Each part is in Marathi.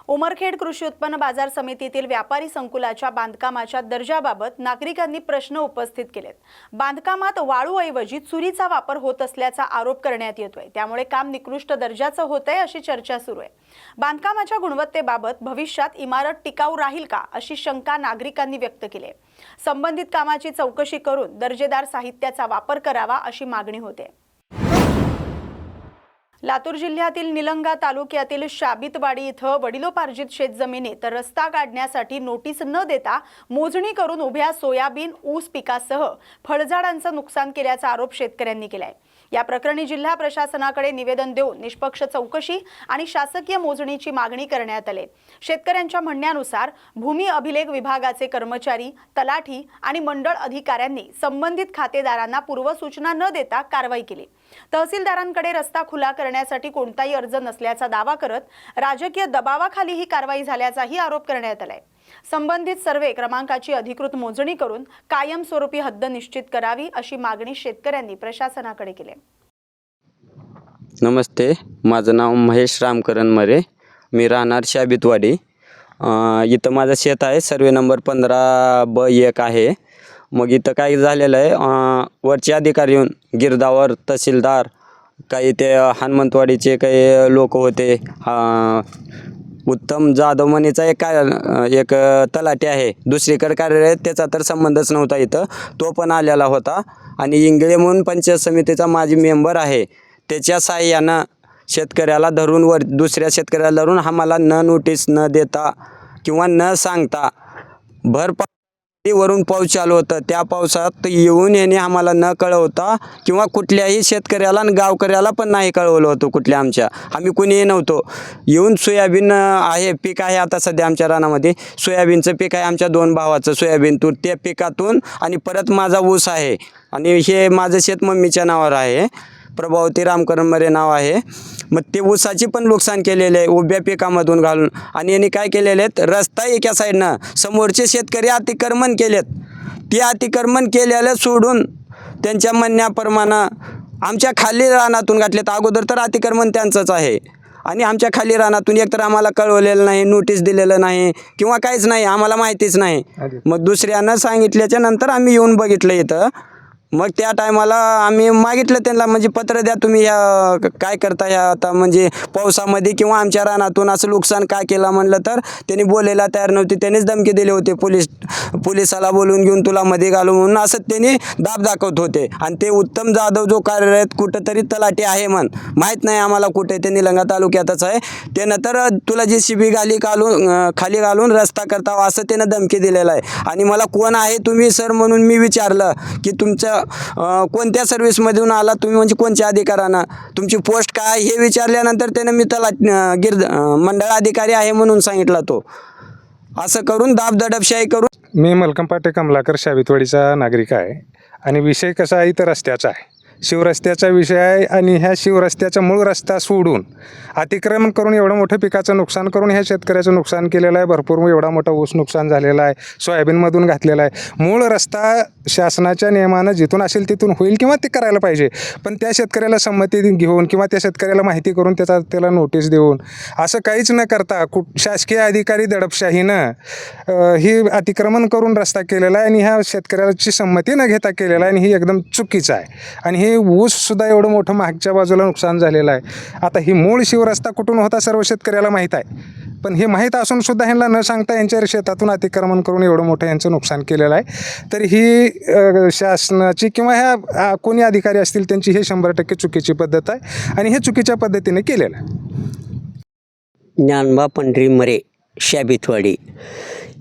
उमरखेड कृषी उत्पन्न बाजार समितीतील व्यापारी संकुलाच्या बांधकामाच्या दर्जाबाबत नागरिकांनी प्रश्न उपस्थित केलेत। बांधकामात वाळूऐवजी चुरीचा वापर होत असल्याचा आरोप करण्यात येतोय। त्यामुळे काम निकृष्ट दर्जाचं होतंय अशी चर्चा सुरू आहे। बांधकामाच्या गुणवत्तेबाबत भविष्यात इमारत टिकाऊ राहील का अशी शंका नागरिकांनी व्यक्त केली आहे। संबंधित कामाची चौकशी करून दर्जेदार साहित्याचा वापर करावा अशी मागणी होते। लातूर जिल्ह्यातील निलंगा तालुक्यातील शाबितवाडी इथं वडिलोपार्जित शेतजमिनीत रस्ता काढण्यासाठी नोटीस न देता मोजणी करून उभ्या सोयाबीन ऊस पिकासह फळझाडांचं नुकसान केल्याचा आरोप शेतकऱ्यांनी केलाय। या प्रकरणी जिल्हा प्रशासनाकडे निवेदन देऊन निष्पक्ष चौकशी आणि शासकीय मोजणीची मागणी करण्यात आली। शेतकऱ्यांच्या म्हणण्यानुसार भूमी अभिलेख विभागाचे कर्मचारी, तलाठी आणि मंडळ अधिकाऱ्यांनी संबंधित खातेदारांना पूर्वसूचना न देता कारवाई केली। तहसीलदारांकडे रस्ता खुला करण्यासाठी कोणताही अर्ज नसल्याचा दावा करत राजकीय दबावाखाली ही कारवाई झाल्याचाही आरोप करण्यात आलाय। संबंधित सर्वे क्रमांकाची अधिकृत मोजणी करून कायमस्वरूपी हद्द निश्चित करावी अशी मागणी शेतकऱ्यांनी प्रशासनाकडे केली। नमस्ते, माझं नाव महेश रामकरण मरे, मी राहणार शाबितवाडी। इथं माझं शेत आहे, सर्वे नंबर 15B1 आहे। मग इथं काय झालेलं आहे, वरचे अधिकारी येऊन गिरदावर, तहसीलदार, काही ते हनुमंतवाडीचे काही लोक होते, उत्तम जाधव म्हणीचा एक तलाठी आहे, दुसरीकडे कार्यरत, त्याचा तर संबंधच नव्हता इथं, तो पण आलेला होता। आणि इंगळे म्हणून पंचायत समितीचा माजी मेंबर आहे, त्याच्या साह्यानं शेतकऱ्याला धरून दुसऱ्या शेतकऱ्याला धरून आम्हाला न नोटीस न देता किंवा न सांगता वरून पाऊस चालू होतं, त्या पावसात येऊन याने आम्हाला न कळवता किंवा कुठल्याही शेतकऱ्याला आणि गावकऱ्याला पण नाही कळवलं होतं। कुठल्या आम्ही कुणीही नव्हतो येऊन। सोयाबीन आहे, पीक आहे आता सध्या आमच्या रानामध्ये, सोयाबीनचं पीक आहे आमच्या 2 भावाचं सोयाबीन तूर, त्या पिकातून आणि परत माझा ऊस आहे आणि हे माझं शेत मम्मीच्या नावावर आहे, प्रभावती रामकरण मरे नाव आहे। मग ते ऊसाची पण नुकसान केलेले आहे उभ्या पिकामधून घालून। आणि यांनी काय केलेले आहेत, रस्ता एका साईडनं समोरचे शेतकरी अतिक्रमण केलेत, ते अतिक्रमण केलेलं सोडून त्यांच्या म्हणण्याप्रमाणे आमच्या खाली रानातून घातलेत। अगोदर तर अतिक्रमण त्यांचंच आहे आणि आमच्या खाली रानातून एकतर आम्हाला कळवलेलं नाही, नोटीस दिलेलं नाही किंवा काहीच नाही, आम्हाला माहितीच नाही। मग दुसऱ्यांना सांगितल्याच्या नंतर आम्ही येऊन बघितलं इथं। मग त्या टायमाला आम्ही मागितलं त्यांना, म्हणजे पत्र द्या तुम्ही, ह्या काय करता ह्या आता म्हणजे पावसामध्ये किंवा आमच्या रानातून असं नुकसान काय केलं म्हणलं तर त्यांनी बोलायला तयार नव्हते। त्यांनीच धमकी दिले होते, पोलिसाला बोलून घेऊन तुला मध्ये घालू म्हणून असं त्यांनी दाब दाखवत होते। आणि ते उत्तम जाधव जो कार्यरत कुठंतरी तलाठी आहे माहीत नाही आम्हाला कुठे, ते निलंगा तालुक्यातच आहे, त्यानं तर तुला JCB खाली घालून रस्ता करता असं त्यानं धमकी दिलेला आहे। आणि मला कोण आहे तुम्ही सर म्हणून मी विचारलं की तुमचं कोणत्या सर्व्हिसमधून आला तुम्ही, म्हणजे कोणत्या अधिकाऱ्यानं, तुमची पोस्ट काय हे विचारल्यानंतर त्यानं मी त्याला मंडळ अधिकारी आहे म्हणून सांगितला। तो असं करून दडपशाही करून। मी मलकम पाटे कमलाकर शाबितवाडीचा नागरिक आहे आणि विषय कसा आहे तर रस्त्याचा आहे, शिवरस्त्याचा विषय आहे। आणि ह्या शिवरस्त्याचा मूळ रस्ता सोडून अतिक्रमण करून एवढं मोठं पिकाचं नुकसान करून ह्या शेतकऱ्याचं नुकसान केलेलं आहे। भरपूर एवढा मोठा ऊस नुकसान झालेला आहे, सोयाबीनमधून घातलेला आहे। मूळ रस्ता शासनाच्या नियमानं जिथून असेल तिथून होईल किंवा ते करायला पाहिजे, पण त्या शेतकऱ्याला संमती घेऊन किंवा त्या शेतकऱ्याला माहिती करून त्याला नोटीस देऊन असं काहीच न करता शासकीय अधिकारी दडपशाहीनं ही अतिक्रमण करून रस्ता केलेला आहे आणि ह्या शेतकऱ्याची संमती न घेता केलेला आहे आणि ही एकदम चुकीचं आहे। आणि हे ऊससुद्धा एवढं मोठं मागच्या बाजूला नुकसान झालेलं आहे। आता ही मूळ शिवरस्ता कुठून होता सर्व शेतकऱ्याला माहीत आहे, पण हे माहीत असून सुद्धा ह्यांना न सांगता यांच्या शेतातून अतिक्रमण करून एवढं मोठं यांचं नुकसान केलेलं आहे। तर ही शासनाची किंवा ह्या कोणी अधिकारी असतील त्यांची हे 100% चुकीची पद्धत आहे आणि हे चुकीच्या पद्धतीने केलेलं आहे। ज्ञानबा पंढरी मरे, शाबितवाडी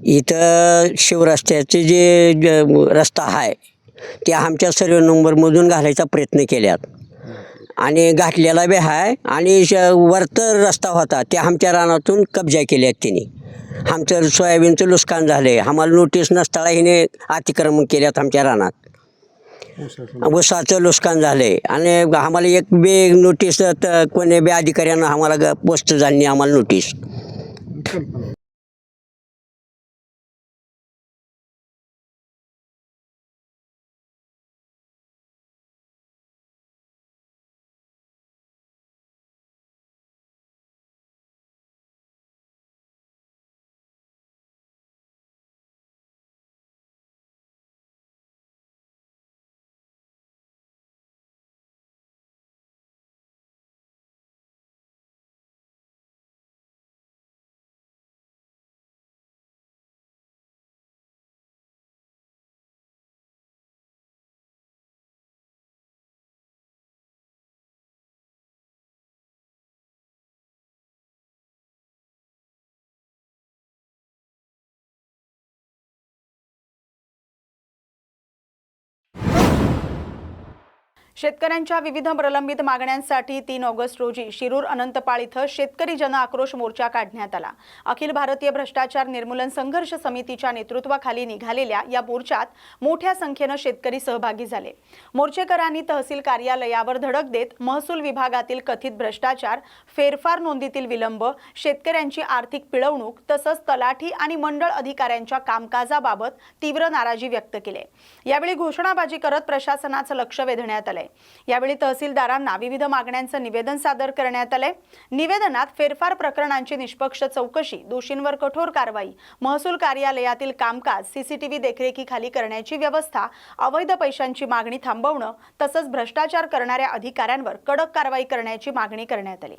इथं शिवरस्त्याचे जे रस्ता आहे ते आमच्या सर्व नंबरमधून घालायचा प्रयत्न केल्यात आणि घातलेला बी आहे। आणि वरतर रस्ता होता ते आमच्या रानातून कब्जा केल्यात त्यांनी, आमचं सोयाबीनचं नुकसान झाले, आम्हाला नोटीस नसताना हिने अतिक्रमण केल्यात आमच्या रानात, ऊसाचं नुकसान झाले। आणि आम्हाला एक बी नोटीस कोणी बी अधिकाऱ्यांना आम्हाला पोस्ट झाली आम्हाला नोटीस। शेतकऱ्यांच्या विविध प्रलंबित मागण्यांसाठी 3 ऑगस्ट रोजी शिरूर अनंतपाळ इथं शेतकरी जन आक्रोश मोर्चा काढण्यात आला। अखिल भारतीय भ्रष्टाचार निर्मूलन संघर्ष समितीच्या नेतृत्वाखाली निघालेल्या या मोर्चात मोठ्या संख्येने शेतकरी सहभागी झाले। मोर्चेकरांनी तहसील कार्यालयावर धडक देत महसूल विभागातील कथित भ्रष्टाचार, फेरफार नोंदीतील विलंब, शेतकऱ्यांची आर्थिक पिळवणूक तसंच तलाठी आणि मंडळ अधिकाऱ्यांच्या कामकाजाबाबत तीव्र नाराजी व्यक्त केली। यावेळी घोषणाबाजी करत प्रशासनाचं लक्ष वेधण्यात आले। यावेळी तहसीलदारांना विविध मागण्यांचं निवेदन सादर करण्यात आले। निवेदनात फेरफार प्रकरणांची निष्पक्ष चौकशी, दोषींवर कठोर कारवाई, महसूल कार्यालयातील कामकाज सीसीटीव्ही देखरेखीखाली करण्याची व्यवस्था, अवैध पैशांची मागणी थांबवणं तसंच भ्रष्टाचार करणाऱ्या अधिकाऱ्यांवर कडक कारवाई करण्याची मागणी करण्यात आली।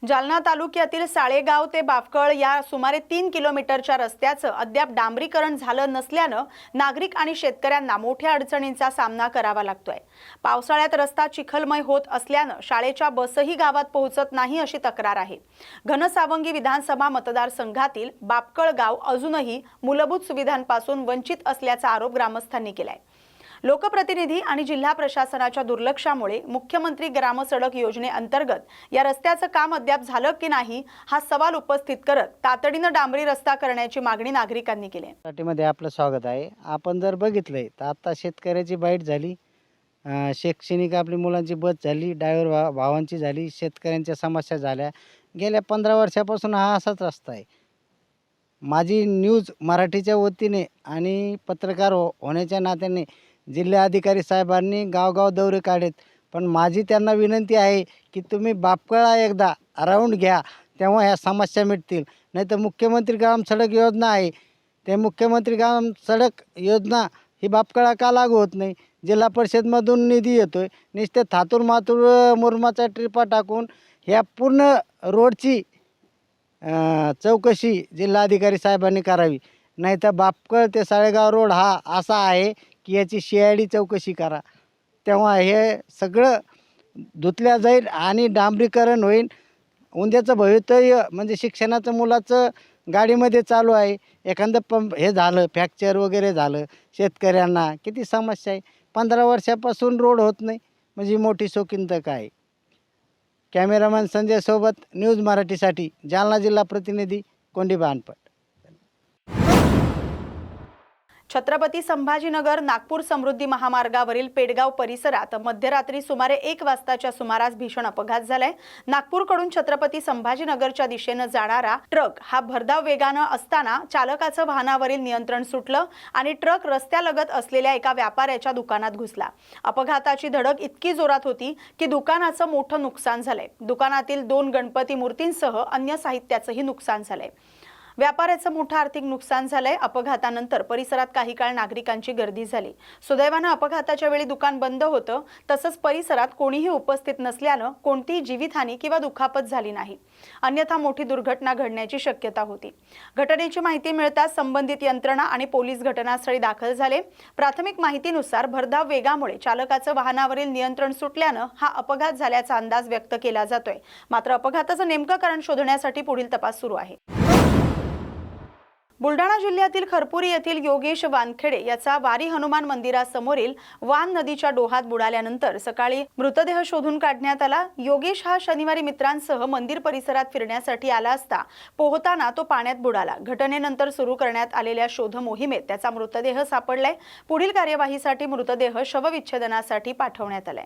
जालना तालुक्यातील साळेगाव ते बाफकळ या सुमारे 3 किलोमीटरच्या रस्त्याचं अद्याप डांबरीकरण झालं नसल्यानं नागरिक आणि शेतकऱ्यांना मोठ्या अडचणींचा सामना करावा लागतोय। पावसाळ्यात रस्ता चिखलमय होत असल्यानं शाळेच्या बसही गावात पोहोचत नाही अशी तक्रार आहे। घनसावंगी विधानसभा मतदारसंघातील बाफकळ गाव अजूनही मूलभूत सुविधांपासून वंचित असल्याचा आरोप ग्रामस्थांनी केलाय। लोकप्रतिनिधी आणि जिल्हा प्रशासनाच्या दुर्लक्षामुळे मुख्यमंत्री ग्रामसडक योजनेअंतर्गत या रस्त्याचं काम अद्याप झालं की नाही हा सवाल उपस्थित करत तातडीनं डांबरी रस्ता करण्याची मागणी नागरिकांनी केली। मराठीमध्ये आपलं स्वागत आहे। आपण जर बघितलंय तर आता शेतकऱ्याची बाईट झाली, शैक्षणिक आपली मुलांची बस झाली, ड्रायव्हर भावांची झाली, शेतकऱ्यांच्या समस्या झाल्या। गेल्या 15 वर्षापासून हा असाच रस्ता आहे। माझी न्यूज मराठीच्या वतीने आणि पत्रकार होण्याच्या नात्याने जिल्हाधिकारी साहेबांनी गावगाव दौरे काढलेत, पण माझी त्यांना विनंती आहे की तुम्ही बाफकळा एकदा राऊंड घ्या, तेव्हा ह्या समस्या मिटतील। नाही तर मुख्यमंत्री ग्राम सडक योजना आहे, ते मुख्यमंत्री ग्राम सडक योजना ही बाफकळा का लागू होत नाही? जिल्हा परिषदमधून निधी येतोय, नुसते थातूर मातूर मुरमाचा ट्रिपा टाकून ह्या पूर्ण रोडची चौकशी जिल्हाधिकारी साहेबांनी करावी। नाही तर बाफकळ ते साळेगाव रोड हा असा आहे की याची CID चौकशी करा, तेव्हा हे सगळं धुतल्या जाईल आणि डांबरीकरण होईल। उद्याचं भवितव्य म्हणजे शिक्षणाचं मुलाचं गाडीमध्ये चालू आहे, एखादं हे झालं फ्रॅक्चर वगैरे झालं, शेतकऱ्यांना किती समस्या आहे। 15 वर्षापासून रोड होत नाही म्हणजे मोठी शोकीनता काय? कॅमेरामॅन संजय सोबत न्यूज मराठीसाठी जालना जिल्हा प्रतिनिधी कोंडीबा अनपट। छत्रपती संभाजीनगर नागपूर समृद्धी महामार्गावरील पेडगाव परिसरात मध्यरात्री सुमारे 1 वाजताच्या सुमारास भीषण अपघात झालाय। नागपूरकडून छत्रपती संभाजीनगरच्या दिशेने जाणारा ट्रक हा भरधाव वेगाने असताना चालकाचं वाहनावरील नियंत्रण सुटलं आणि ट्रक रस्त्यालगत असलेल्या एका व्यापाऱ्याच्या दुकानात घुसला। अपघाताची धडक इतकी जोरात होती की दुकानाचं मोठं नुकसान झालंय। दुकानातील 2 गणपती मूर्तींसह अन्य साहित्याचंही नुकसान झालंय। व्यापाऱ्याचं मोठं आर्थिक नुकसान झालंय। अपघातानंतर परिसरात काही काळ नागरिकांची गर्दी झाली। सुदैवानं अपघाताच्या वेळी दुकान बंद होतं, तसंच परिसरात कोणीही उपस्थित नसल्यानं कोणतीही जीवितहानी किंवा दुखापत झाली नाही, अन्यथा मोठी दुर्घटना घडण्याची शक्यता होती। घटनेची माहिती मिळताच संबंधित यंत्रणा आणि पोलीस घटनास्थळी दाखल झाले। प्राथमिक माहितीनुसार भरधाव वेगामुळे चालकाचं वाहनावरील नियंत्रण सुटल्यानं हा अपघात झाल्याचा अंदाज व्यक्त केला जातोय। मात्र अपघाताचं नेमकं कारण शोधण्यासाठी पुढील तपास सुरू आहे। बुलढाणा जिल्ह्यातील खरपुरी येथील योगेश वानखेडे याचा वारी हनुमान मंदिरासमोरील वान नदीच्या डोहात बुडाल्यानंतर सकाळी मृतदेह शोधून काढण्यात आला। योगेश हा शनिवारी मित्रांसह मंदिर परिसरात फिरण्यासाठी आला असता पोहताना तो पाण्यात बुडाला। घटनेनंतर सुरू करण्यात आलेल्या शोध मोहिमेत त्याचा मृतदेह सापडलाय। पुढील कार्यवाहीसाठी मृतदेह शवविच्छेदनासाठी पाठवण्यात आलाय।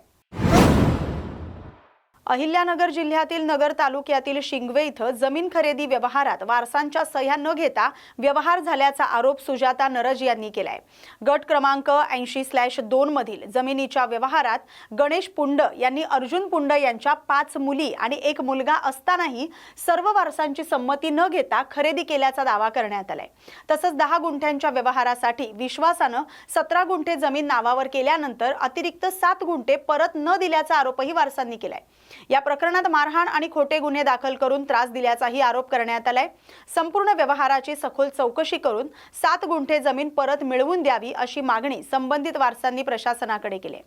अहिल्यानगर जिल्ह्यातील नगर तालुक्यातील शिंगवे इथं जमीन खरेदी व्यवहारात वारसांच्या सह्या न घेता व्यवहार झाल्याचा आरोप सुजाता नरज यांनी केलाय। गट क्रमांक 80/2 मधील जमिनीच्या व्यवहारात गणेश पुंड यांनी अर्जुन पुंड यांच्या 5 मुली आणि 1 मुलगा असतानाही सर्व वारसांची संमती न घेता खरेदी केल्याचा दावा करण्यात आलाय। तसंच 10 गुंठ्यांच्या व्यवहारासाठी विश्वासानं 17 गुंठे जमीन नावावर केल्यानंतर अतिरिक्त 7 गुंठे परत न दिल्याचा आरोपही वारसांनी केलाय। या प्रकरणात मारहाण आणि खोटे गुन्हे दाखल करून त्रास दिल्याचाही आरोप करण्यात आलाय। संपूर्ण व्यवहाराची सखोल चौकशी करून 7 गुंठे जमीन परत मिळवून द्यावी अशी मागणी संबंधित वारसांनी प्रशासनाकडे केली।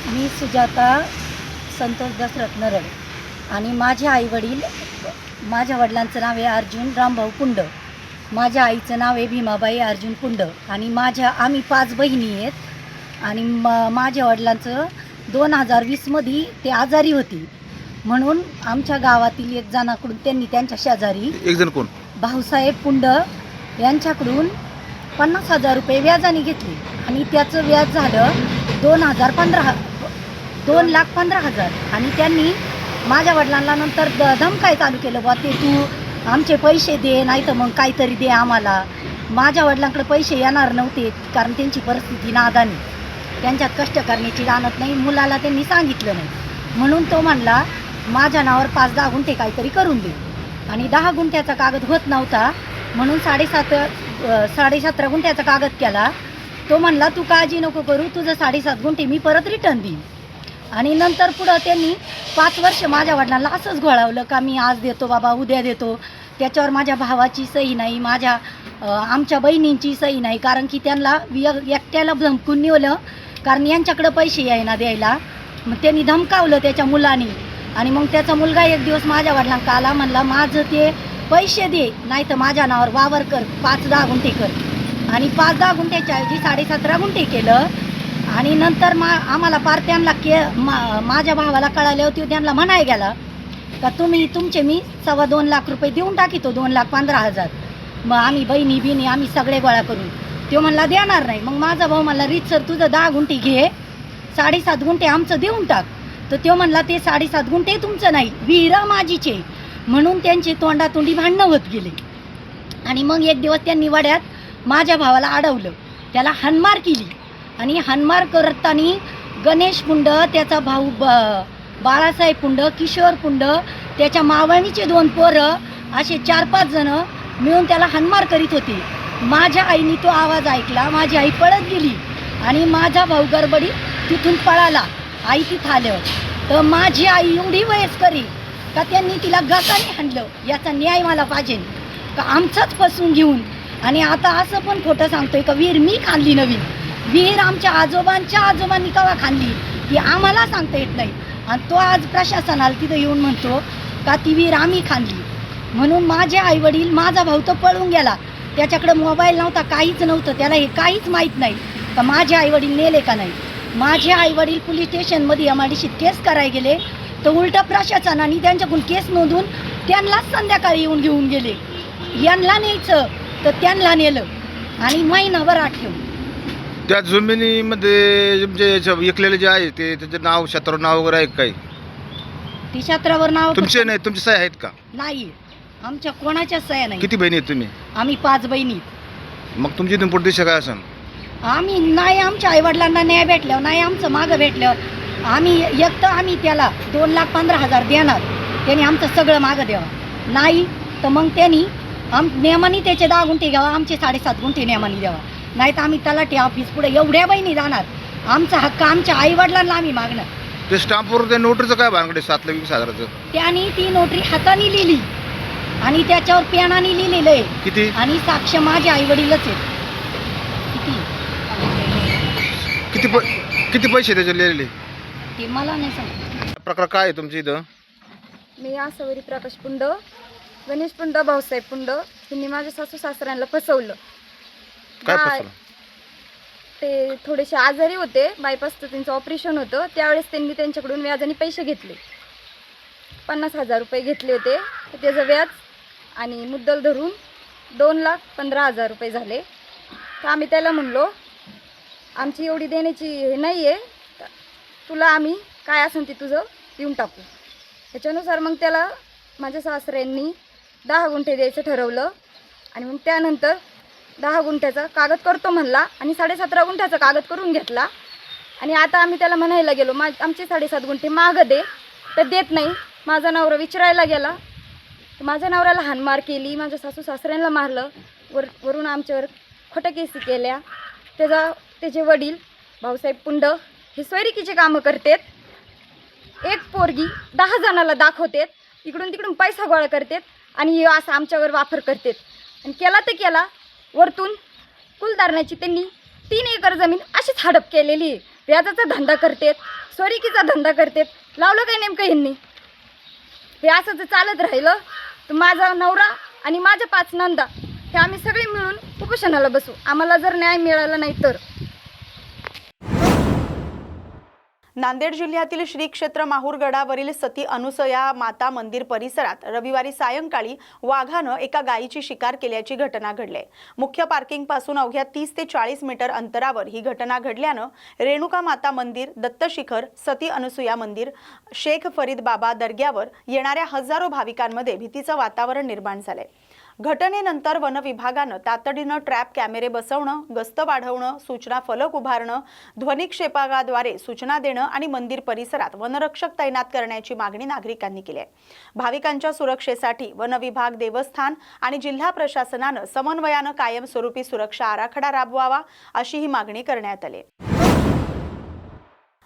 मी सुजाता संतोष दशरथ नरड आणि माझे आई वडील, माझ्या वडिलांचं नाव आहे अर्जुन रामभाऊ पुंड, माझ्या आईचं नाव आहे भीमाबाई अर्जुन पुंड आणि आम्ही 5 बहिणी आहेत। आणि माझ्या वडिलांचं 2020मध्ये ते आजारी होते, म्हणून आमच्या गावातील एक जणाकडून त्यांनी त्यांच्या शेजारी एक जण कोण? भाऊसाहेब पुंड यांच्याकडून 50,000 रुपये व्याजाने घेतले आणि त्याचं व्याज झालं 2,15,000 आणि त्यांनी माझ्या वडिलांना नंतर धमकाय चालू केलं, बा ते तू आमचे पैसे दे, नाही तर मग काहीतरी दे आम्हाला. माझ्या वडिलांकडे पैसे येणार नव्हते, कारण त्यांची परिस्थिती नादानी, त्यांच्यात कष्ट करण्याची जाणत नाही, मुलाला त्यांनी सांगितलं नाही, म्हणून तो म्हणला माझ्या नावावर 5-10 गुंठे काहीतरी करून दे. आणि 10 गुंठ्याचा कागद होत नव्हता, म्हणून 17.5 गुंठ्याचा कागद केला. तो म्हणला तू काळजी नको करू, तुझं 7.5 गुंठे मी परत रिटर्न देईन. आणि नंतर पुढं त्यांनी 5 वर्ष माझ्या वडिलांना असंच घोळावलं का मी आज देतो बाबा, उद्या देतो. त्याच्यावर माझ्या भावाची सही नाही, आमच्या बहिणींची सही नाही, कारण की त्यांना एकट्याला धमकून नेवलं, कारण यांच्याकडं पैसे यायना द्यायला. मग त्यांनी धमकावलं त्याच्या मुलांनी. आणि मग त्याचा मुलगा एक दिवस माझ्या वडिलांना आला, म्हणला माझं ते पैसे दे, नाही तर माझ्या नावावर वावर कर, 5-10 गुंठे कर. आणि 5-10 गुंठ्याच्या ऐवजी 17.5 गुंठे केलं. आणि नंतर आम्हाला पार त्यांना माझ्या भावाला कळाले होते, त्यांना म्हणाय गेला का तुमचे मी 2.25 लाख रुपये देऊन टाकीतो, 2,15,000. मग आम्ही बहिणी आम्ही सगळे गोळा करून, तो म्हणला देणार नाही. मग माझा भाऊ म्हणला रीतसर तुझं 10 गुंठे घे, 7.5 गुंठे आमचं देऊन टाक. तर तो म्हणला ते 7.5 गुंठे तुमचं नाही, विहिरा माझीचे. म्हणून त्यांचे तोंडातोंडी भांडणं होत गेले. आणि मग एक दिवस त्यांनी वड्यात माझ्या भावाला अडवलं, त्याला हाणमार केली. आणि हाणमार करताना गणेश पुंड, त्याचा भाऊ बाळासाहेब पुंड, किशोर पुंड, त्याच्या मावळणीचे 2 पोरं, असे 4-5 जण मिळून त्याला हाणमार करीत होते. माझ्या आईने तो आवाज ऐकला, माझी आई पळत गेली आणि माझा भाऊ गडबडीत तिथून पळाला. आई तिथं आलं तर माझी आई एवढी वयस्करी का त्यांनी तिला गसाने हाणलं. याचा न्याय मला पाहिजे का आमचाच फसवून घेऊन. आणि आता असं पण खोटं सांगतोय का विहीर मी खांदली, नवीन विहीर आमच्या आजोबांनी कवा खांदली ती आम्हाला सांगता येत नाही. आणि तो आज प्रशासनाला तिथं येऊन म्हणतो का ती विहीर आम्ही खांदली. म्हणून माझे आईवडील, माझा भाऊ तर पळून गेला, त्याच्याकडे मोबाईल नव्हता, काहीच नव्हतं, त्याला हे काहीच माहीत नाही का माझे आईवडील नेले का नाही. माझे आईवडील पोलीस स्टेशनमध्ये MIDCत केस करायला गेले, तर उलटा प्रशासनाने त्यांच्याकडून केस नोंदवून त्यांनाच संध्याकाळी येऊन घेऊन गेले. यांना न्यायचं तर त्यांना नेलं आणि महिनाभर आठवलं. त्या जमिनीमध्ये जे विकलेले जे आहे ते त्याचे नाव, क्षेत्रावर नाव वगैरे आहे काही? ती क्षेत्रावर नाव तुमचे नाही, तुमचे सह्या आहेत का? नाही, आमच्या कोणाच्या सह्या नाही. किती बहिणी आहेत तुम्ही? आम्ही 5 बहिणी. मग तुमची इथून पुढे दिशा काय असेल? आम्ही नाही, आमच्या आईवडिलांना न्याय भेटल्यावर नाही, आमचं मागं भेटल्यावर आम्ही एक तर आम्ही त्याला 2,15,000 देणार, त्यांनी आमचं सगळं मागं द्यावं. नाही तर मग त्यांनी नियमाने त्याचे 10 गुंठे घ्यावा, आमचे 7.5 गुंठे नियमाने द्यावा. नाही तर आम्ही तलाठी ऑफिस पुढे एवढ्या बहिणी जाणार, आमचा हक्क आमच्या आईवडिलांना आम्ही मागणार. ते स्टॅम्पवर त्या नोटरीचं काय भानगडे 7,20,000चं? त्यांनी ती नोटरी हाताने लिहिली आणि त्याच्यावर पेनाने लिहिलेलं आहे. किती? आणि साक्ष माझे आईवडीलच आहेत. किती पैसे त्याचे लिहिलेले? ते मला नाही सांगत. प्रकार काय आहे तुमच्या इथं? मी आसावरी प्रकाश पुंड, गणेश पुंड, भाऊसाहेब पुंड यांनी माझ्या सासू सासऱ्यांना फसवलं. काय फसवलं? ते थोडेसे आजारी होते, बायपासचं त्यांचं ऑपरेशन होतं, त्यावेळेस त्यांनी त्यांच्याकडून व्याजाने पैसे घेतले. 50,000 रुपये घेतले होते, तर त्याचं व्याज आणि मुद्दल धरून 2,15,000 रुपये झाले. तर आम्ही त्याला म्हणलो आमची एवढी देण्याची हे नाही आहे, तुला आम्ही काय असेल ते तुझं देऊन टाकू. त्याच्यानुसार मग त्याला माझ्या सासऱ्यांनी 10 गुंठे द्यायचं ठरवलं. आणि मग त्यानंतर 10 गुंठ्याचा कागद करतो म्हणला आणि 17.5 गुंठ्याचा कागद करून घेतला. आणि आता आम्ही त्याला म्हणायला गेलो आमचे 7.5 गुंठे मागं दे, तर देत नाही. माझा नवरा विचारायला गेला तर माझ्या नवऱ्याला हाणमार केली, माझ्या सासू सासऱ्यांना मारलं, वरून आमच्यावर खोट्या केसी केल्या. त्याचे वडील भाऊसाहेब पुंड हे सोयरिकीचे कामं करतात, एक पोरगी 10 जणाला दाखवतात, इकडून तिकडून पैसा गोळा करतात आणि हे असं आमच्यावर वापर करतात. आणि केला तर केला, वरतून कुलधारण्याची त्यांनी 3 एकर जमीन अशीच हडप केलेली आहे. व्याजाचा धंदा करतात, सोयरिकीचा धंदा करतात. लावलं काय नेमकं ह्यांनी? हे असं जर चालत राहिलं तर माझा नवरा आणि माझ्या 5 नंदा हे आम्ही सगळे मिळून उपोषणाला बसू, आम्हाला जर न्याय मिळाला नाही तर. नांदेड जिल्ह्यातील श्री क्षेत्र माहूर गडावरील सती अनुसया माता मंदिर परिसरात रविवारी सायंकाळी वाघानं एका गायीची शिकार केल्याची घटना घडली. मुख्य पार्किंग पासून अवघ्या 30 ते 40 मीटर अंतरावर ही घटना घडल्यानं रेणुका माता मंदिर, दत्तशिखर, सती अनुसुया मंदिर, शेख फरीद बाबा दर्ग्यावर येणाऱ्या हजारो भाविकांमध्ये भीतीचं वातावरण निर्माण झालंय. घटनेनंतर वन विभागानं तातडीनं ट्रॅप कॅमेरे बसवणं, गस्त वाढवणं, सूचना फलक उभारणं, ध्वनिक्षेपकाद्वारे सूचना देणं आणि मंदिर परिसरात वनरक्षक तैनात करण्याची मागणी नागरिकांनी केली आहे. भाविकांच्या सुरक्षेसाठी वन विभाग, देवस्थान आणि जिल्हा प्रशासनानं समन्वयानं कायमस्वरूपी सुरक्षा आराखडा राबवावा अशी ही मागणी करण्यात आली.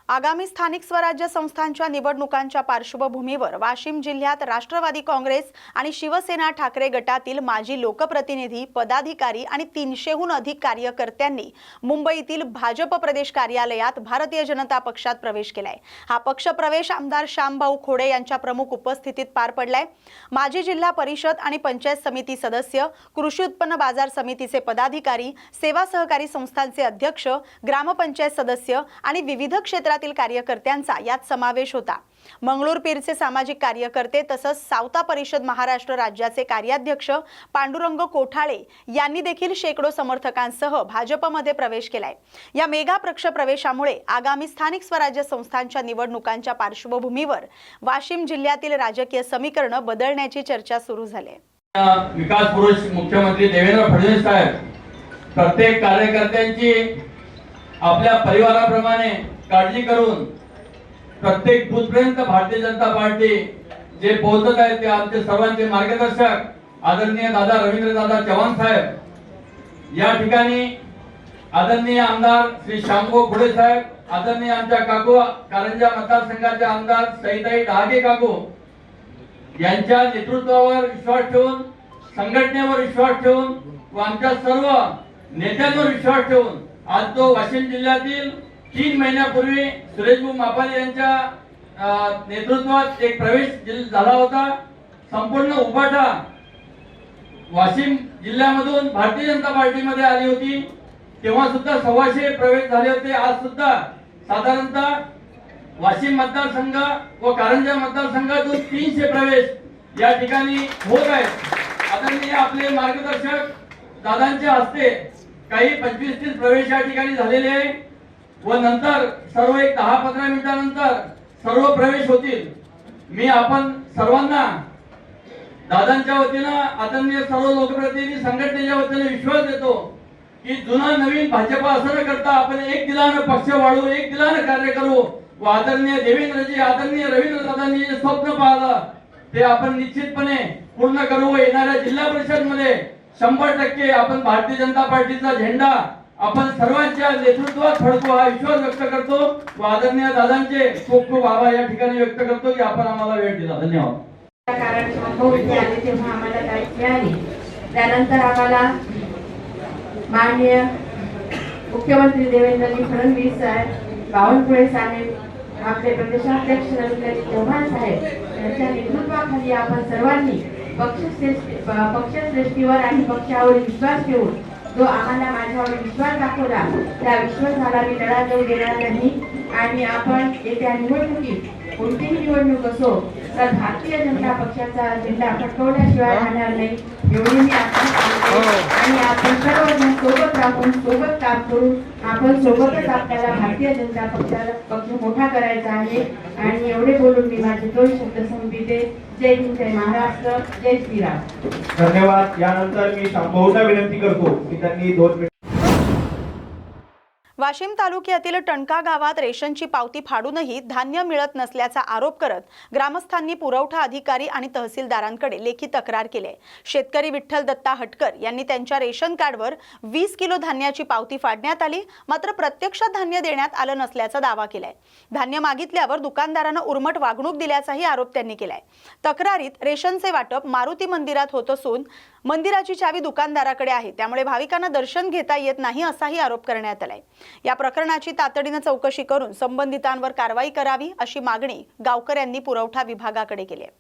आगामी स्थानिक स्वराज्य संस्थांच्या निवडणुकांच्या पार्श्वभूमीवर वाशिम जिल्ह्यात राष्ट्रवादी काँग्रेस आणि शिवसेना ठाकरे गटातील माजी लोकप्रतिनिधी, पदाधिकारी आणि 300हून अधिक कार्यकर्त्यांनी मुंबईतील भाजप प्रदेश कार्यालयात भारतीय जनता पक्षात प्रवेश केलाय. हा पक्ष प्रवेश आमदार श्यामभाऊ खोडे यांच्या प्रमुख उपस्थितीत पार पडलाय. माजी जिल्हा परिषद आणि पंचायत समिती सदस्य, कृषी उत्पन्न बाजार समितीचे पदाधिकारी, सेवा सहकारी संस्थांचे अध्यक्ष, ग्रामपंचायत सदस्य आणि विविध क्षेत्रात कार्यकर्त्यांचा यात समावेश होता. मंगळूर पीरचे सामाजिक कार्यकर्ते तसंच सावता परिषद महाराष्ट्र राज्याचे कार्याध्यक्ष पांडुरंग कोठाळे यांनी देखील शेकडो समर्थकांसह भाजपमध्ये प्रवेश केलाय. या मेगा पक्ष प्रवेशामुळे आगामी स्थानिक स्वराज्य संस्थांच्या निवडणुकांच्या पार्श्वभूमीवर वाशिम जिल्ह्यातील राजकीय समीकरण बदलण्याची चर्चा सुरू झाली. विकास पुरुष मुख्यमंत्री देवेंद्र फडणवीस साहेब प्रत्येक कार्यकर्त्यांची आपल्या परिवाराप्रमाणे काळजी करून प्रत्येक बूथपर्यंत भारतीय जनता पार्टी जे पोहोचत आहे ते आमचे सर्वांचे मार्गदर्शक आदरणीय दादा रवींद्र दादा चव्हाण साहेब, या ठिकाणी आदरणीय आमदार श्री श्यामभाऊ खोडे साहेब, आदरणीय आमच्या काकू कारंजा मतदारसंघाचे आमदार सईताई डहागे काकू यांच्या नेतृत्वावर विश्वास ठेवून, संघटनेवर विश्वास ठेवून व आमच्या सर्व नेत्यांवर विश्वास ठेवून आज तो वाशिम जिल्ह्यातील 3 महिन्यापूर्वी सुरेशभाऊ मापाले यांच्या नेतृत्वात एक प्रवेश झाला होता. संपूर्ण उभाटा वाशिम जिल्ह्यामधून भारतीय जनता पार्टीमध्ये आली होती. तेव्हा सुद्धा 125 प्रवेश झाले होते. आज सुद्धा साधारणतः वाशिम मतदारसंघ व कारंजा मतदारसंघातून 300 प्रवेश या ठिकाणी होत आहेत. आदरणीय आपले मार्गदर्शक दादांच्या हस्ते काही 25-30 प्रवेश या ठिकाणी झालेले आहे व नंतर सर्व एक 10-15 मिनिटांनंतर सर्व प्रवेश होतील. मी आपण सर्वांना दादांच्या वतीनं, आदरणीय सर्व लोकप्रतिनिधी संघटनेच्या वतीने विश्वास देतो की जुना नवीन भाजप असं न करता आपण एक दिलानं पक्ष वाढवू, एक दिलानं कार्य करू व आदरणीय देवेंद्रजी, आदरणीय रवींद्र दादांनी जे स्वप्न पाहिलं ते आपण निश्चितपणे पूर्ण करू व येणाऱ्या जिल्हा परिषद मध्ये 100% आपण भारतीय जनता पार्टीचा झेंडा आपण सर्वांच्या नेतृत्वात फडकू हा विश्वास व्यक्त करतो व आदरणीय दादांचे खूप खूप आभार या ठिकाणी व्यक्त करतो की आपण आम्हाला वेळ दिला. धन्यवाद. कारण संभवते आले तेव्हा आम्हाला काय मिळाली. त्यानंतर आम्हाला माननीय मुख्यमंत्री देवेंद्रजी फडणवीस साहेब, बावनकुळे साहेब, आपले प्रदेशाध्यक्ष रवींद्रजी चव्हाण साहेब यांच्या नेतृत्वाखाली आपण सर्वांनी पक्षश्रेष्ठीवर आणि पक्षावर विश्वास ठेवून जो आम्हाला माझ्यावर विश्वास दाखवला त्या विश्वासाला मी लढा देऊ देणार नाही. आणि आपण येत्या निवडणुकीत कोणतीही निवडणूक असो तर भारतीय जनता पक्षाचा झेंडा फडकवल्याशिवाय राहणार नाही एवढी मी आणि आपण सर्वजण सोबत राहून सोबत काम करू. आपण सोबतच आपल्याला भारतीय जनता पक्ष मोठा करायचा आहे. आणि एवढे बोलून मी माझे 2 शब्द संपविते. जय हिंद, जय महाराष्ट्र, जय श्रीराम. धन्यवाद. यानंतर मी शांभाऊंना विनंती करतो की त्यांनी 2 मिनिट. वाशिम तालुक्यातील टणका गावात रेशनची पावती फाडूनही धान्य मिळत नसल्याचा आरोप करत ग्रामस्थांनी पुरवठा अधिकारी आणि तहसीलदारांकडे लेखी तक्रार केली. शेतकरी विठ्ठल दत्ता हटकर यांनी त्यांच्या रेशन कार्डवर 20 किलो धान्याची पावती फाडण्यात आली, मात्र प्रत्यक्षात धान्य देण्यात आलं नसल्याचा दावा केलाय. धान्य मागितल्यावर दुकानदारानं उर्मट वागणूक दिल्याचाही आरोप त्यांनी केलाय. तक्रारीत रेशनचे वाटप मारुती मंदिरात होत असून मंदिराची चावी दुकानदाराकडे आहे, त्यामुळे भाविकांना दर्शन घेता येत नाही असाही आरोप करण्यात आलाय. या प्रकरणाची तातडीने चौकशी करून संबंधितांवर कारवाई करावी अशी मागणी गावकऱ्यांनी पुरवठा विभागाकडे केली आहे.